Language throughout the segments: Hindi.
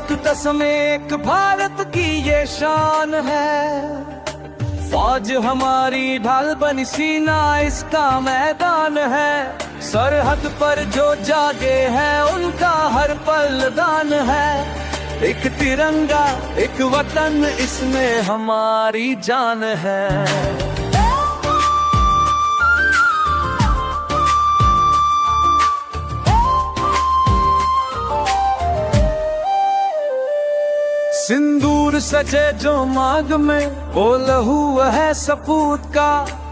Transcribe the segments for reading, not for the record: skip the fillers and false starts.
एक कसम एक भारत की ये शान है। फौज हमारी ढाल बनी सीना इसका मैदान है। सरहद पर जो जागे हैं उनका हर पल दान है। एक तिरंगा एक वतन इसमें हमारी जान है। सिंदूर सजे जो मांग में वो लहू है सपूत का।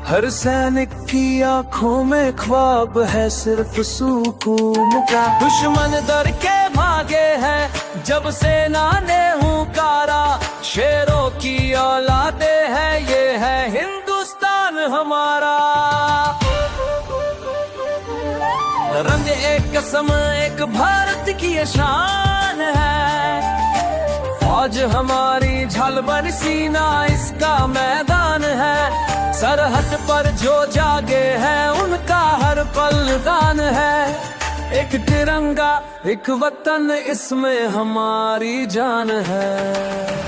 हर सैनिक की आंखों में ख्वाब है सिर्फ सुकून का। दुश्मन डर के भागे हैं जब सेना ने हुंकारा। शेरों की औलादे है ये है हिंदुस्तान हमारा। रंग एक कसम एक भारत की ये शान है। फौज हमारी झलबर सीना इसका मैदान है। सरहद पर जो जागे हैं उनका हर पल दान है। एक तिरंगा एक वतन इसमें हमारी जान है।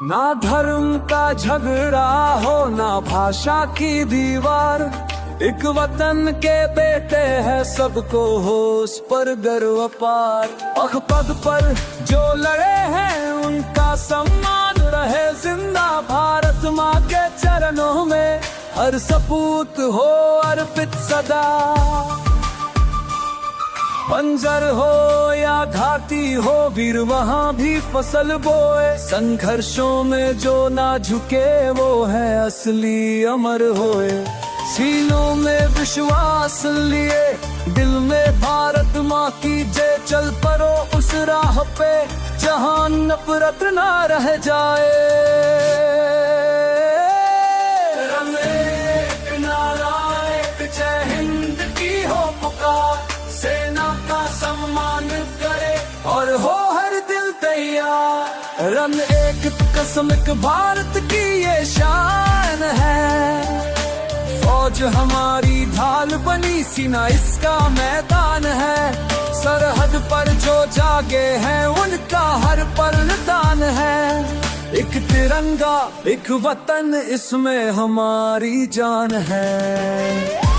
ना धर्म का झगड़ा हो ना भाषा की दीवार। एक वतन के बेटे हैं सबको हो उस पर गर्व अपार। पग पग पर जो लड़े हैं उनका सम्मान रहे जिंदा। भारत माँ के चरणों में हर सपूत हो अर्पित सदा। बंजर हो या घाटी हो वीर वहाँ भी फसल बोए। संघर्षों में जो ना झुके वो है असली अमर होए। सीनों में विश्वास लिए दिल में भारत माँ की जय। चल पड़ो उस राह पे जहाँ नफरत ना रह जाए। एक नारा एक जय हिंद की हो पुकार। सेना का सम्मान करे और हो हर दिल तैयार। रन एक कसम एक भारत की ये शान है। फौज हमारी ढाल बनी सीना इसका मैदान है। सरहद पर जो जागे हैं उनका हर पल दान है। एक तिरंगा एक वतन इसमें हमारी जान है।